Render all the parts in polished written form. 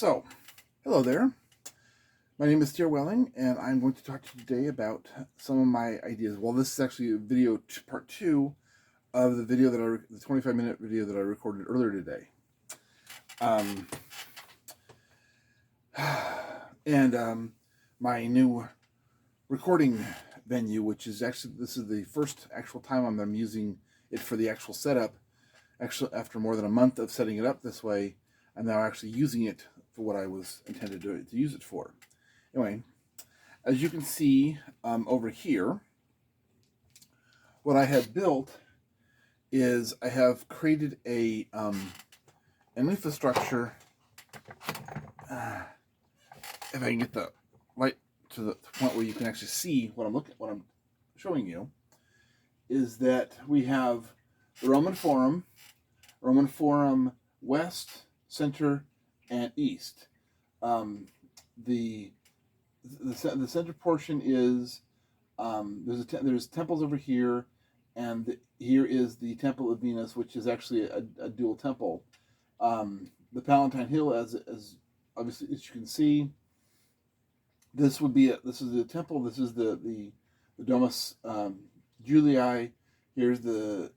So, hello there. My name is Stuart Welling, and I'm going to talk to you today about some of my ideas. Well, this is actually a video part 2 of the video the 25-minute video that I recorded earlier today. My new recording venue, which is actually, this is the first actual time I'm using it for the actual setup. Actually, after more than a month of setting it up this way, I'm now actually using it for what I was intended to use it for. Anyway, as you can see over here, what I have built is I have created an infrastructure. If I can get the light to the point where you can actually see what I'm showing you, is that we have the Roman Forum West, Center, and East. The center portion is there's temples over here, and here is the Temple of Venus, which is actually a dual temple. The Palatine Hill, as obviously as you can see, this is the temple. This is the Domus Julii. Here's the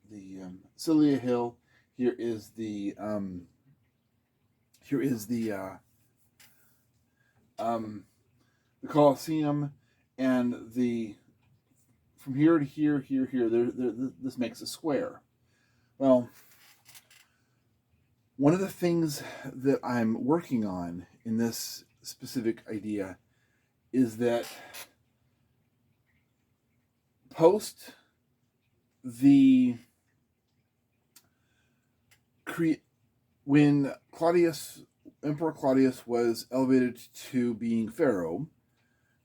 Cilia Hill. Here is the Colosseum, and from here to here, this makes a square. Well, one of the things that I'm working on in this specific idea is that when Emperor Claudius was elevated to being pharaoh,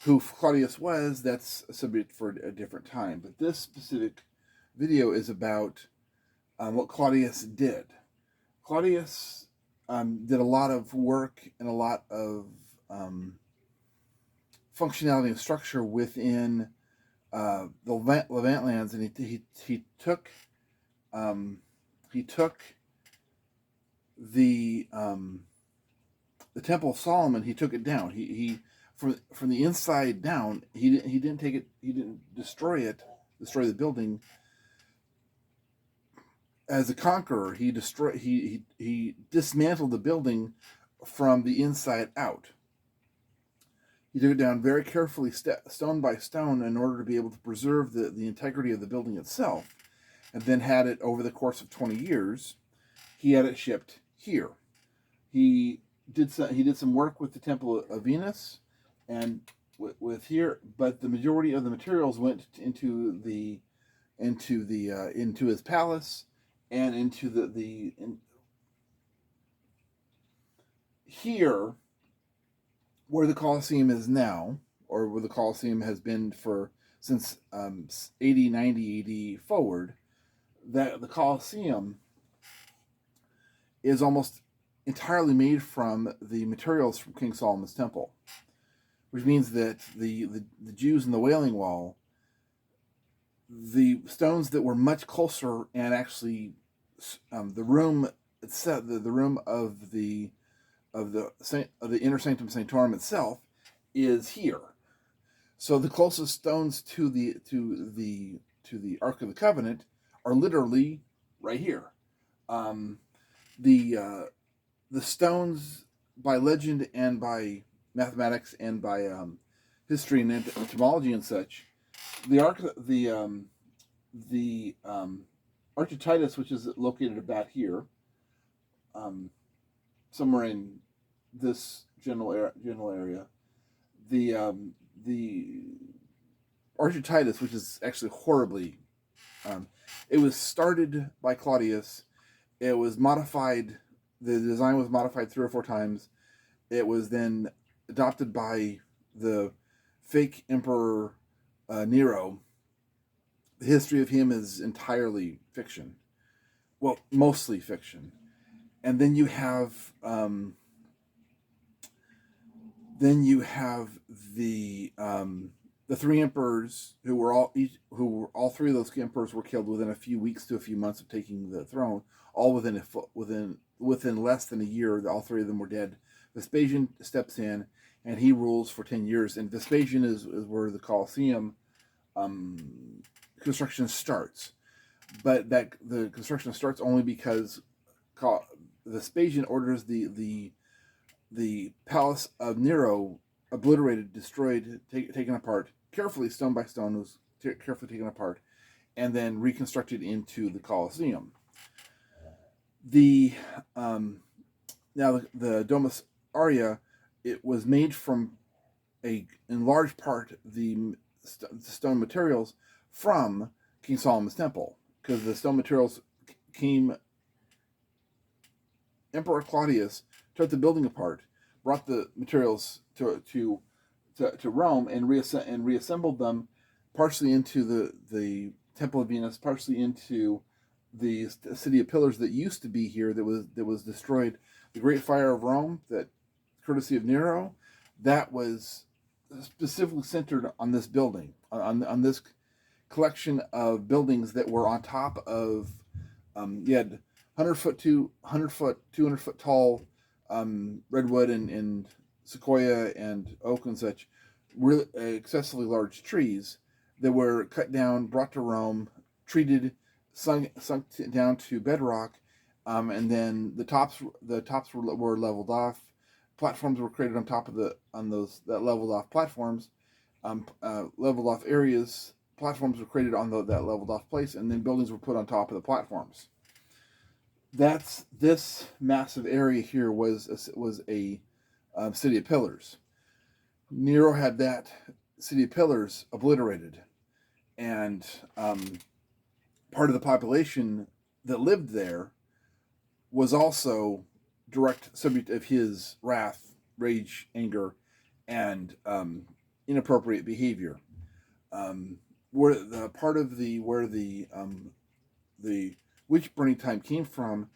who Claudius was, that's a subject for a different time. But this specific video is about what Claudius did. Claudius did a lot of work and a lot of functionality and structure within the Levant Lands, and he took the Temple of Solomon. He took it down. He from the inside down. He didn't take it. He didn't destroy the building as a conqueror. He dismantled the building from the inside out. He took it down very carefully, stone by stone, in order to be able to preserve the integrity of the building itself, and then had it, over the course of 20 years, he had it shipped here. He did some work with the Temple of Venus and with here, but the majority of the materials went into his palace and into here, where the Colosseum is now, or where the Colosseum has been since 80, 90 AD forward, that the Colosseum is almost entirely made from the materials from King Solomon's temple, which means that the Jews in the Wailing Wall, the stones that were much closer, and actually the room itself, the room of the inner sanctum sanctorum itself, is here. So the closest stones to the Ark of the Covenant are literally right here. The stones, by legend and by mathematics and by history and etymology and such, the Arch of Titus, which is located about here, somewhere in this general area, the Arch of Titus, which is actually horribly, it was started by Claudius. It was modified. The design was modified 3 or 4 times. It was then adopted by the fake Emperor Nero. The history of him is entirely fiction. Well, mostly fiction. And then you have the 3 emperors who were all 3 of those emperors were killed within a few weeks to a few months of taking the throne. All within less than a year. All 3 of them were dead Vespasian steps in, and he rules for 10 years. And Vespasian is where the Colosseum construction starts. But that the construction starts only because Vespasian orders the palace of Nero obliterated, destroyed, taken apart, carefully, stone by stone, was carefully taken apart, and then reconstructed into the Colosseum. The now the Domus Aurea, it was made from in large part the stone materials from King Solomon's temple, because the stone materials came. Emperor Claudius took the building apart, brought the materials to Rome, and reassembled them, partially into the Temple of Venus, partially into the city of pillars that used to be here, that was destroyed. The Great Fire of Rome, that courtesy of Nero, that was specifically centered on this building, on this collection of buildings that were on top of. You had 100-foot, 200-foot tall redwood and sequoia and oak and such, really excessively large trees that were cut down, brought to Rome, treated, sunk down to bedrock, and then the tops were leveled off. Platforms were created on top of that leveled off platforms, leveled off areas. Platforms were created on that leveled off place, and then buildings were put on top of the platforms. This massive area here was a city of pillars. Nero had that city of pillars obliterated, and part of the population that lived there was also direct subject of his wrath, rage, anger, and inappropriate behavior. Where the witch burning time came from,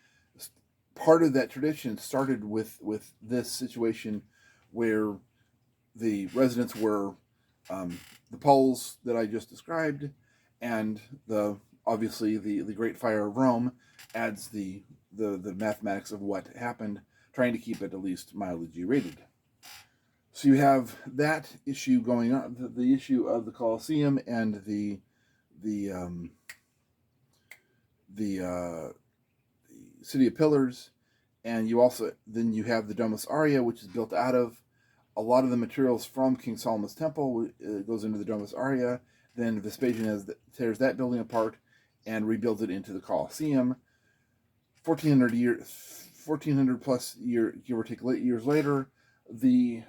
part of that tradition started with this situation where the residents were the Poles that I just described, and obviously the Great Fire of Rome adds the mathematics of what happened, trying to keep it at least mildly G-rated. So you have that issue going on, the issue of the Colosseum and the City of Pillars, and you have the Domus Aurea, which is built out of a lot of the materials from King Solomon's temple. It goes into the Domus Aurea. Then Vespasian tears that building apart and rebuilds it into the Colosseum. 1400 plus year, give or take, years later, the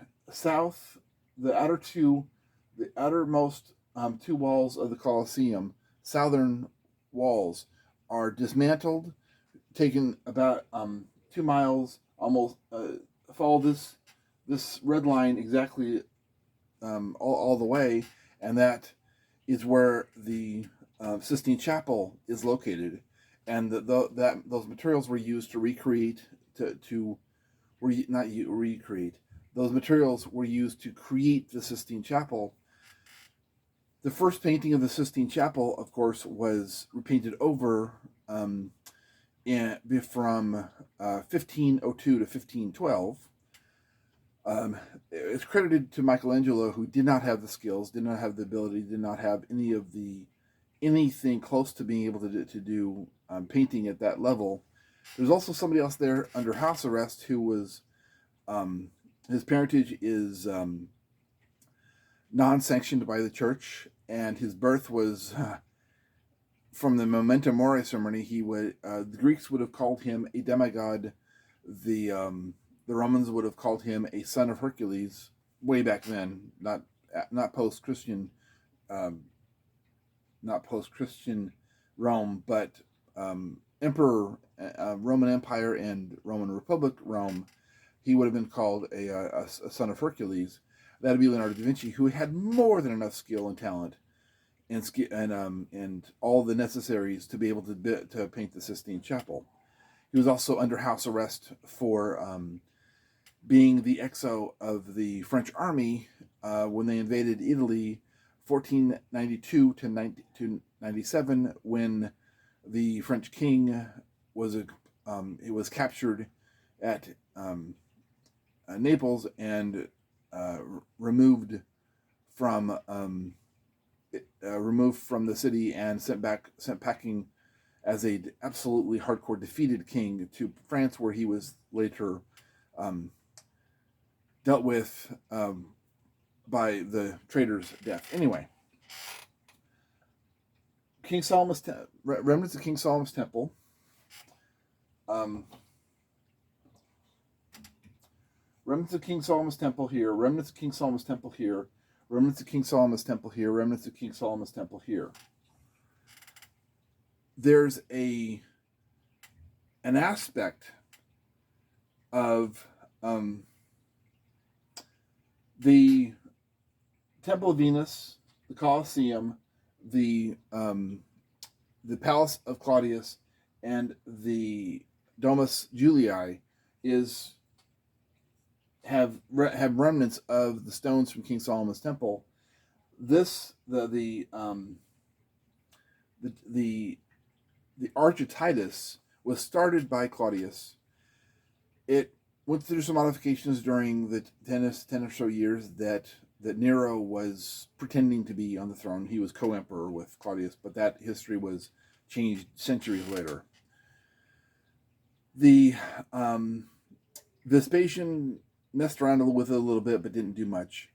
outermost two walls of the Colosseum, southern walls, are dismantled, taken about 2 miles, almost follow this red line exactly all the way, and that is where the Sistine Chapel is located, and those materials were used to recreate those materials were used to create the Sistine Chapel. The first painting of the Sistine Chapel, of course, was repainted over from 1502 to 1512. It's credited to Michelangelo, who did not have the skills, did not have the ability, did not have anything close to being able to do painting at that level. There's also somebody else there under house arrest who was his parentage is non-sanctioned by the church, and his birth was from the Memento Mori ceremony. The Greeks would have called him a demigod. The Romans would have called him a son of Hercules way back then, not post-Christian, Rome, but Emperor Roman Empire and Roman Republic Rome. He would have been called a son of Hercules. That would be Leonardo da Vinci, who had more than enough skill and talent and all the necessaries to be able to paint the Sistine Chapel. He was also under house arrest for being the exo of the French army when they invaded Italy, 1492 to 97, when the French king was captured at Naples and removed from the city and sent packing as a absolutely hardcore defeated king to France, where he was later dealt with by the traitor's death. Anyway, King Solomon's remnants of King Solomon's temple. Remnants of King Solomon's temple here. Remnants of King Solomon's temple here. Remnants of King Solomon's temple here. Remnants of King Solomon's temple here. There's an aspect of the Temple of Venus, the Colosseum, the Palace of Claudius, and the Domus Julii have remnants of the stones from King Solomon's temple. The Arch of Titus was started by Claudius. It went through some modifications during the 10 or so years that Nero was pretending to be on the throne. He was co-emperor with Claudius, but that history was changed centuries later. The Vespasian messed around with it a little bit, but didn't do much.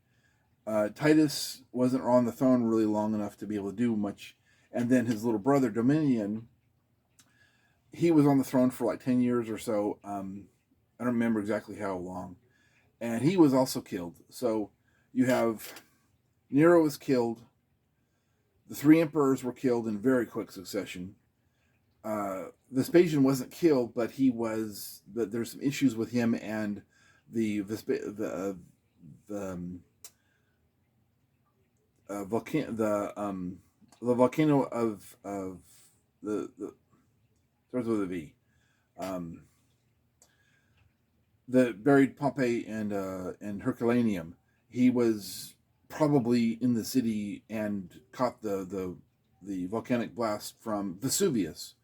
Titus wasn't on the throne really long enough to be able to do much. And then his little brother, Dominian, he was on the throne for like 10 years or so. I don't remember exactly how long. And he was also killed. So you have Nero was killed. The three emperors were killed in very quick succession. Vespasian wasn't killed, but there's some issues with him and the volcano of the starts with a V. That buried Pompeii and Herculaneum. He was probably in the city and caught the volcanic blast from Vesuvius.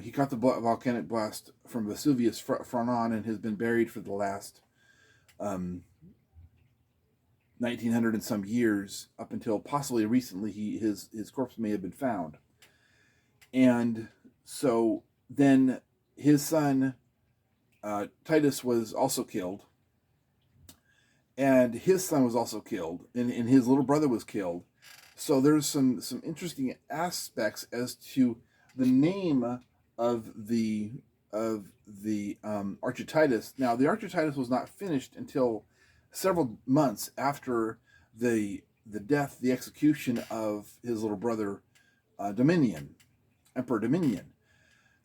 He caught the volcanic blast from Vesuvius front on and has been buried for the last 1900 and some years, up until possibly recently his corpse may have been found. And so then his son Titus was also killed, and his son was also killed, and his little brother was killed. So there's some interesting aspects as to the name of the Arch of Titus. Now, the Arch of Titus was not finished until several months after the execution of his little brother Dominian, Emperor Dominian.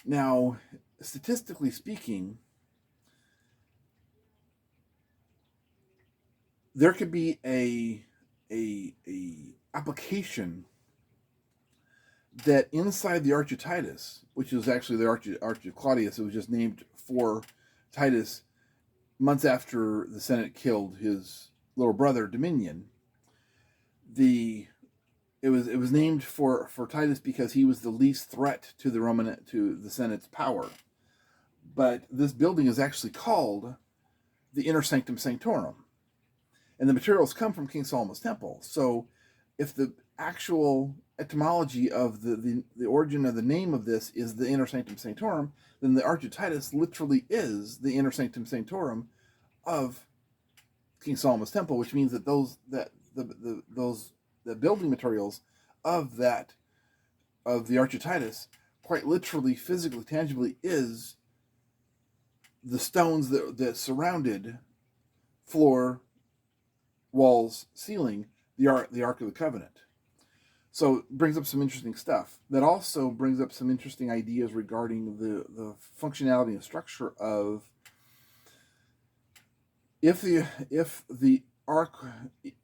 Now, statistically speaking, there could be a application that inside the Arch of Titus, which is actually the Arch of Claudius, it was just named for Titus months after the Senate killed his little brother Dominian. It was named for Titus because he was the least threat to the Senate's power. But this building is actually called the Inner Sanctum Sanctorum, and the materials come from King Solomon's temple. So, if the actual etymology of the origin of the name of this is the Inner Sanctum Sanctorum, then the Arch of Titus literally is the Inner Sanctum Sanctorum of King Solomon's temple, which means that the building materials of the Arch of Titus quite literally, physically, tangibly is the stones that surrounded floor, walls, ceiling, the Ark of the Covenant. So it brings up some interesting stuff. That also brings up some interesting ideas regarding the functionality and structure of if the Ark,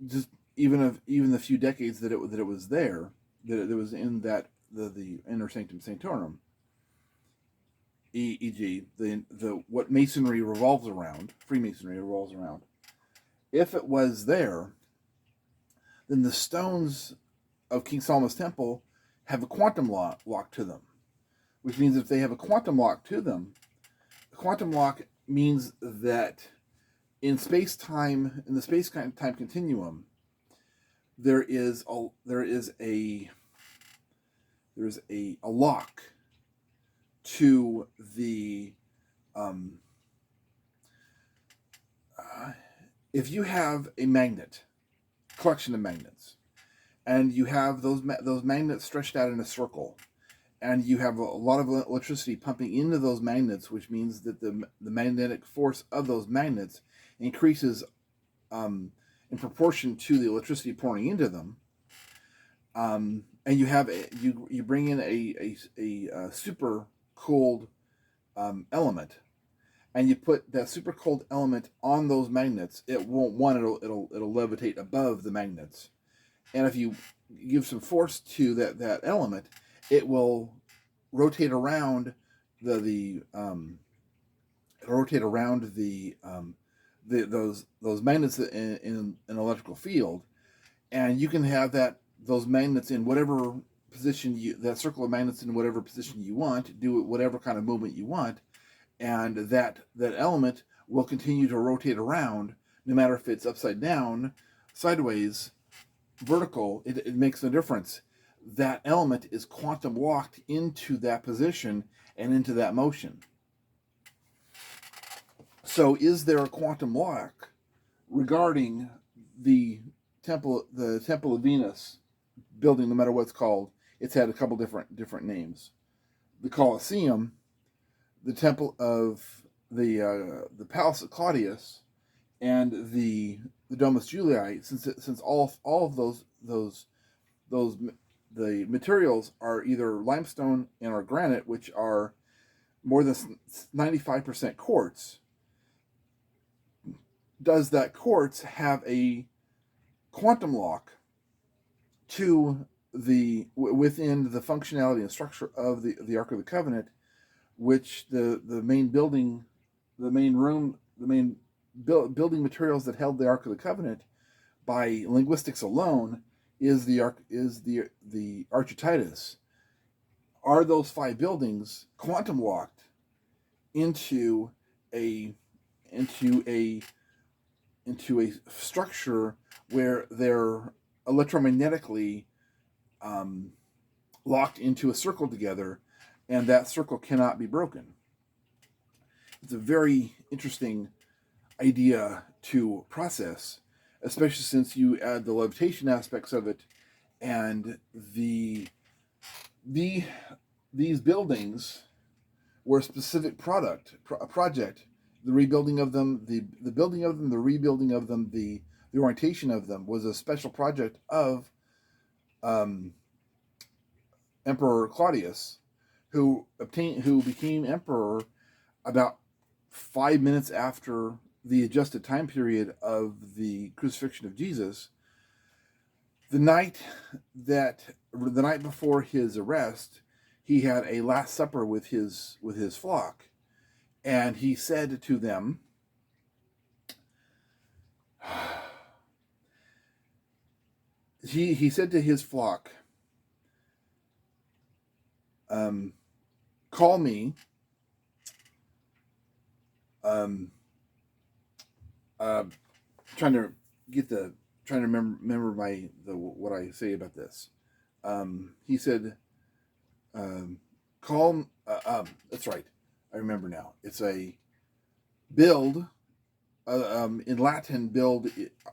just even the few decades that it was there, that it was in that the Inner Sanctum Sanctorum, e.g. the what Masonry revolves around, Freemasonry revolves around. If it was there, then the stones of King Solomon's temple have a quantum lock to them, which means if they have a quantum lock to them, the quantum lock means that in the space-time continuum, there is a lock to the if you have a collection of magnets, and you have those magnets stretched out in a circle, and you have a lot of electricity pumping into those magnets, which means that the magnetic force of those magnets increases in proportion to the electricity pouring into them. And you have you bring in a super cooled element, and you put that super cold element on those magnets. It'll levitate above the magnets, and if you give some force to that element, it will rotate around those magnets in an electrical field, and you can have those magnets in whatever position that circle of magnets in whatever position you want, do whatever kind of movement you want, and that element will continue to rotate around no matter if it's upside down, sideways, vertical. It makes no difference. That element is quantum locked into that position and into that motion. So is there a quantum lock regarding the temple of Venus building, no matter what it's called? It's had a couple different names. The Colosseum, the temple of the palace of Claudius, and the Domus Julii. Since all of those the materials are either limestone and or granite, which are more than 95% quartz. Does that quartz have a quantum lock to within the functionality and structure of the Ark of the Covenant, which the main building materials that held the Ark of the Covenant by linguistics alone is the Arch of Titus. Are those 5 buildings quantum locked into a structure where they're electromagnetically locked into a circle together, and that circle cannot be broken? It's a very interesting idea to process, especially since you add the levitation aspects of it, and these buildings were a specific project. The rebuilding of them, the building of them, the rebuilding of them, the orientation of them was a special project of Emperor Claudius, who became emperor about 5 minutes after the adjusted time period of the crucifixion of Jesus. The night before his arrest, he had a last supper with his flock, and he said to them, he said to his flock, call me trying to remember what I say about this. He said, that's right, I remember now. It's a build. In Latin, build.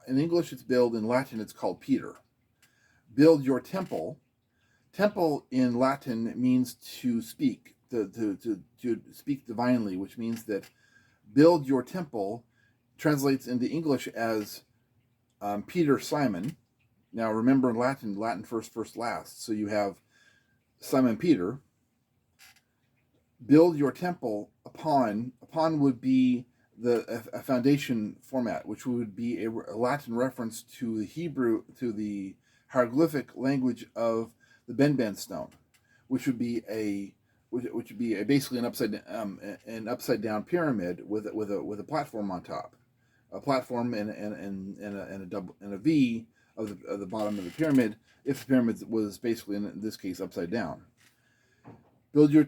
In English, it's build. In Latin, it's called Peter. Build your temple. Temple in Latin means to speak, to speak divinely, which means that build your temple translates into English as Peter Simon. Now remember, in Latin first last. So you have Simon Peter. Build your temple upon would be a foundation format, which would be a Latin reference to the Hebrew, to the hieroglyphic language of the Ben stone, which would be basically an upside down pyramid with a platform on top, a platform and a V of the bottom of the pyramid, if the pyramid was basically, in this case, upside down. Build your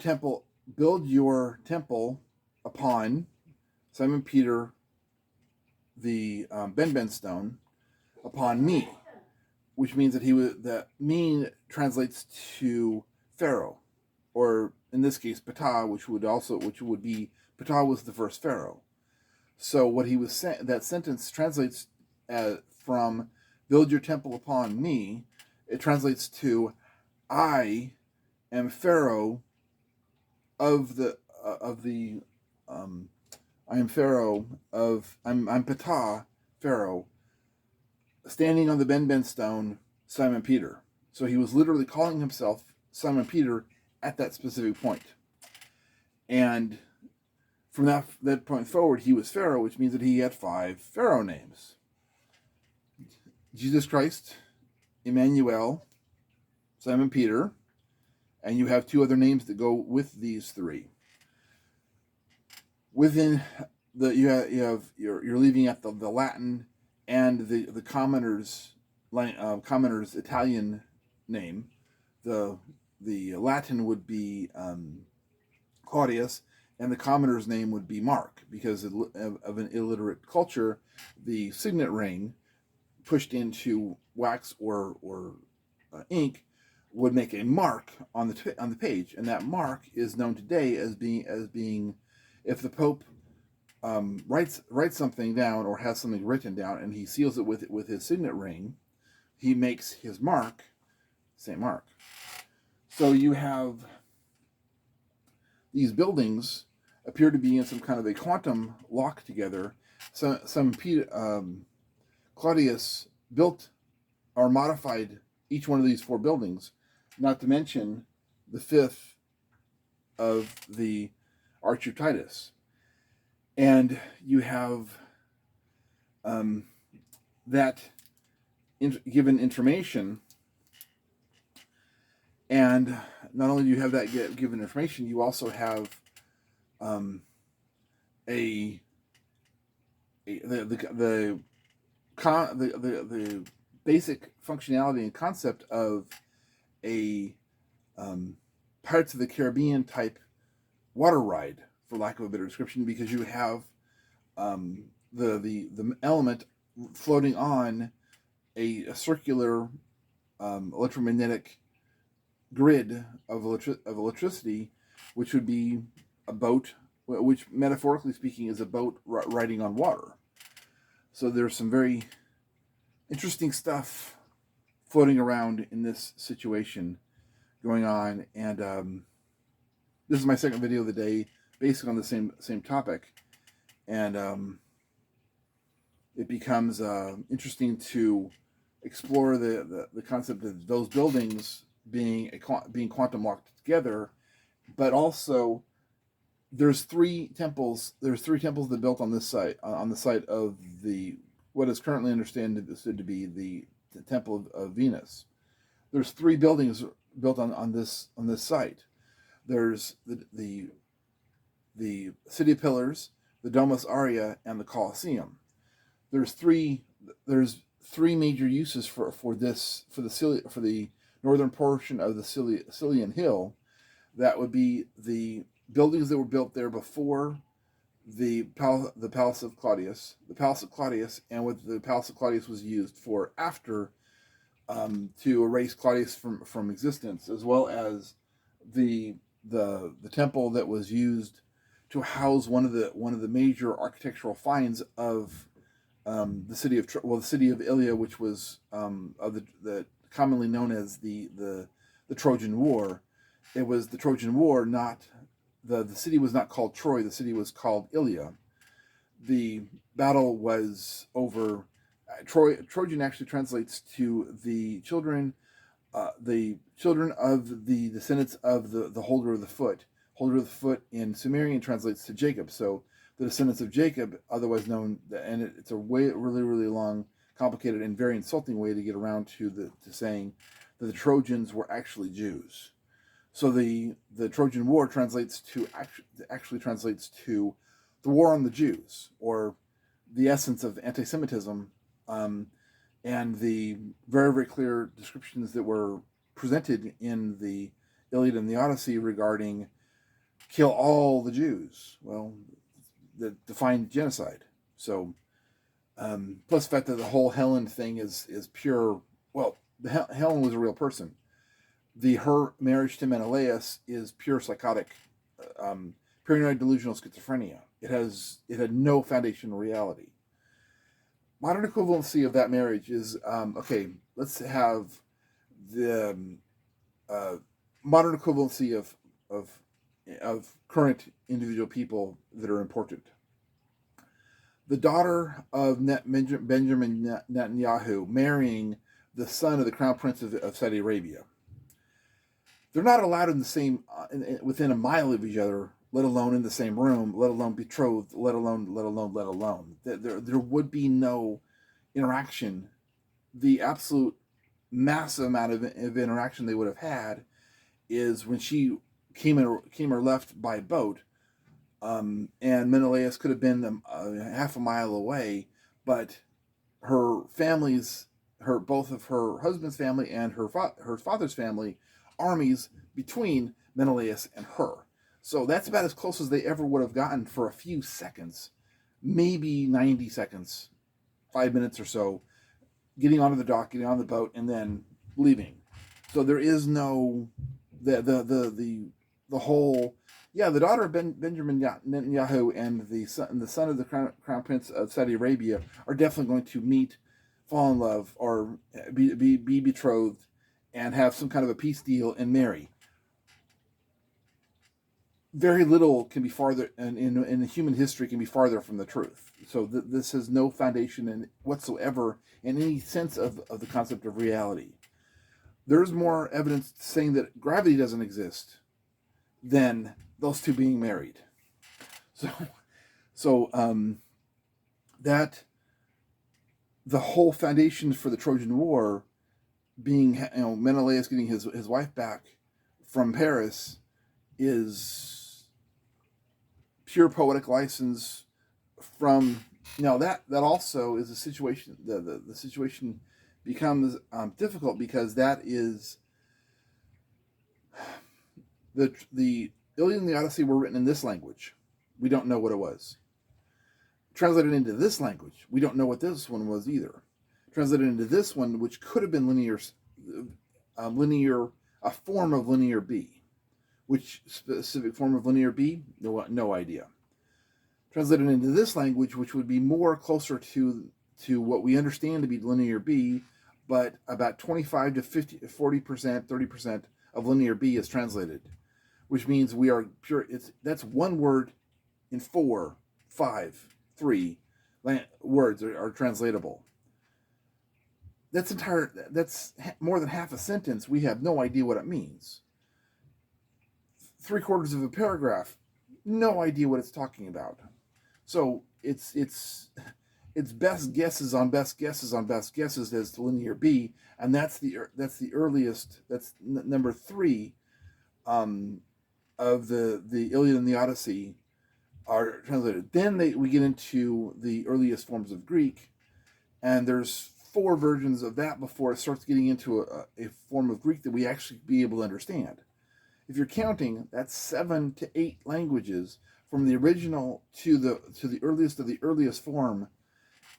temple upon Simon Peter, the Ben stone upon me, which means that that mean translates to Pharaoh, or in this case Ptah, which would be Ptah was the first Pharaoh. So what he was saying, that sentence translates from build your temple upon me. It translates to I am Pharaoh of the I am Pharaoh of I'm Ptah Pharaoh standing on the Ben stone, Simon Peter. So he was literally calling himself Simon Peter at that specific point. And from that point forward, he was Pharaoh, which means that he had 5 Pharaoh names. Jesus Christ, Emmanuel, Simon Peter, and you have 2 other names that go with these 3. Within you're leaving at the Latin and the commoner's Italian name. The Latin would be Claudius, and the commoner's name would be Mark, because of an illiterate culture. The signet ring pushed into wax or ink would make a mark on the page, and that mark is known today as being if the Pope writes something down or has something written down and he seals it with his signet ring, he makes his mark St. Mark. So you have these buildings appear to be in some kind of a quantum lock together. So Claudius built or modified each one of these 4 buildings, not to mention the 5th of the Arch of Titus. And you have that given information, and not only do you have that given information, you also have the basic functionality and concept of a Pirates of the Caribbean type water ride, for lack of a better description, because you have the element floating on a circular electromagnetic grid of electricity, which would be a boat, which metaphorically speaking is a boat riding on water. So there's some very interesting stuff floating around in this situation going on, and this is my second video of the day, basically on the same topic, and it becomes interesting to explore the concept of those buildings being quantum locked together, but also there's 3 temples. There's 3 temples that built on this site, on the site of what is currently understood to be the Temple of Venus. There's 3 buildings built on this site. There's the City of Pillars, the Domus Aurea, and the Colosseum. There's three major uses for the northern portion of the Cillian Hill. That would be the buildings that were built there before the Palace of Claudius. The Palace of Claudius, and what the Palace of Claudius was used for after, to erase Claudius from existence, as well as the temple that was used to house one of the major architectural finds of the city of Ilia, which was of the commonly known as the Trojan War. It was the Trojan War, not the city was not called Troy. The city was called Ilia. The battle was over. Trojan actually translates to the children of the descendants of the holder of the foot. Holder of the foot in Sumerian translates to Jacob. So the descendants of Jacob, otherwise known, and it's a really long, complicated, and very insulting way to get around to saying that the Trojans were actually Jews. So the Trojan War actually translates to the war on the Jews, or the essence of anti-Semitism, and the very clear descriptions that were presented in the Iliad and the Odyssey regarding kill all the Jews. Well, that defined genocide. So Plus the fact that the whole Helen thing is pure. Well, Helen was a real person. Her marriage to Menelaus is pure psychotic, paranoid delusional schizophrenia. It had no foundation in reality. Modern equivalency of that marriage is okay. Let's have the modern equivalency of current individual people that are important. The daughter of Benjamin Netanyahu marrying the son of the crown prince of Saudi Arabia. They're not allowed in the same within a mile of each other, let alone in the same room, let alone betrothed, let alone. There would be no interaction. The absolute massive amount of interaction they would have had is when she came or left by boat, and Menelaus could have been half a mile away, but her families, both of her husband's family and her father's family, armies between Menelaus and her. So that's about as close as they ever would have gotten for a few seconds, maybe 90 seconds, 5 minutes or so, getting onto the dock, getting on the boat, and then leaving. So there is no the whole. Yeah, the daughter of Benjamin Netanyahu and the son of the crown prince of Saudi Arabia are definitely going to meet, fall in love, or be betrothed, and have some kind of a peace deal and marry. Very little can be farther, in human history, can be farther from the truth. So this has no foundation in whatsoever in any sense of the concept of reality. There's more evidence saying that gravity doesn't exist than those two being married. So that the whole foundation for the Trojan War being, Menelaus getting his wife back from Paris is pure poetic license from. Now that also is a situation. The situation becomes difficult because that is the Iliad and the Odyssey were written in this language. We don't know what it was. Translated into this language, we don't know what this one was either. Translated into this one, which could have been a form of linear B. Which specific form of linear B? No idea. Translated into this language, which would be more closer to what we understand to be linear B, but about 25 to 50, 40%, 30% of linear B is translated, which means we are pure. That's one word in 4, 5, 3 words are translatable. That's more than half a sentence. We have no idea what it means. 3/4 of a paragraph, no idea what it's talking about. So it's best guesses on best guesses on best guesses as to linear B, and that's the earliest. That's number 3 of the Iliad and the Odyssey are translated. Then we get into the earliest forms of Greek, and there's 4 versions of that before it starts getting into a form of Greek that we actually be able to understand. If you're counting, that's 7 to 8 languages from the original to the earliest of the earliest form.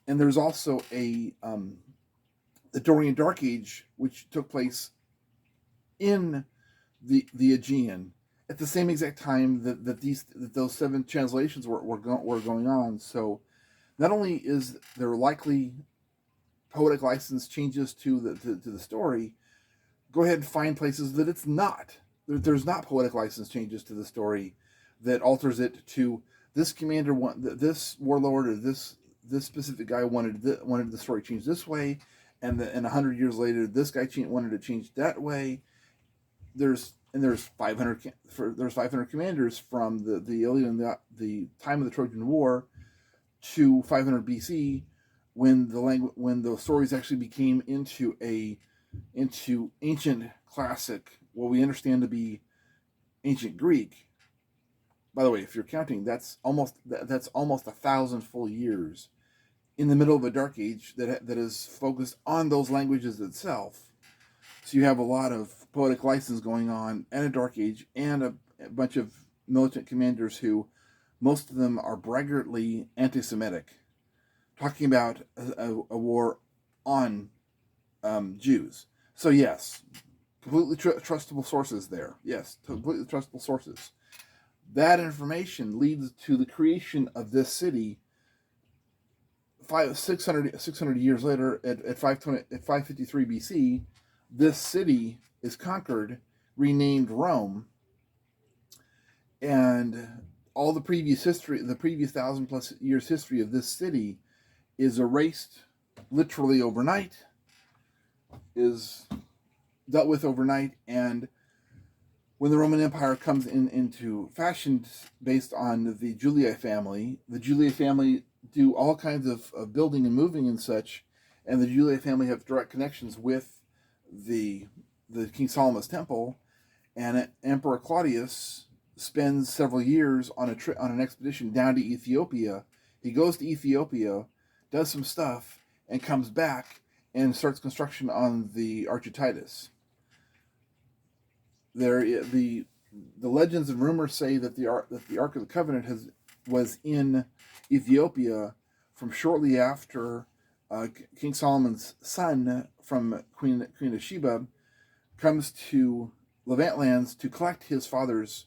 And there's also the Dorian Dark Age, which took place in the Aegean at the same exact time that those 7 translations were going on. So not only is there likely poetic license changes to the story, go ahead and find places that it's not. There's not poetic license changes to the story that alters it to this commander this warlord or this specific guy wanted the story changed this way, and 100 years later this guy wanted to change that way. There's 500 commanders from the Iliad and the time of the Trojan War to 500 BC when the stories actually became into ancient classic, what we understand to be ancient Greek. By the way, if you're counting, that's almost 1,000 full years in the middle of a dark age that is focused on those languages itself. So you have a lot of poetic license going on and a dark age and a bunch of militant commanders who, most of them are braggartly anti-Semitic, talking about a war on Jews. So yes, completely trustable sources there. Yes, completely trustable sources. That information leads to the creation of this city 600 years later at 553 BC. This city is conquered, renamed Rome, and all the previous history, the previous 1,000+ years history of this city is erased literally overnight, is dealt with overnight, and when the Roman Empire comes into fashion based on the Julii family, the Julii family do all kinds of building and moving and such, and the Julii family have direct connections with the King Solomon's temple, and Emperor Claudius spends several years on an expedition down to Ethiopia. He goes to Ethiopia, does some stuff, and comes back and starts construction on the Arch of Titus. The legends and rumors say that the Ark of the Covenant was in Ethiopia from shortly after King Solomon's son from Queen of Sheba comes to Levant Lands to collect his father's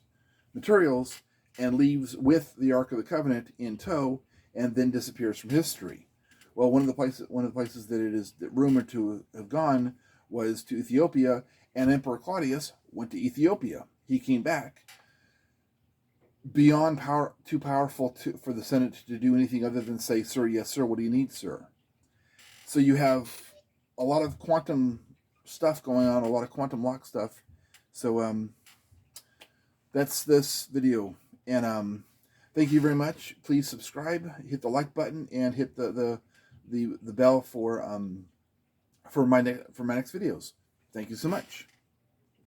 materials and leaves with the Ark of the Covenant in tow, and then disappears from history. Well, one of the places that it is rumored to have gone was to Ethiopia, and Emperor Claudius went to Ethiopia. He came back beyond too powerful for the Senate to do anything other than say, "Sir, yes, sir. What do you need, sir?" So you have a lot of quantum stuff going on, a lot of quantum lock stuff. So that's this video, and thank you very much. Please subscribe, hit the like button, and hit the bell for my next videos. Thank you so much.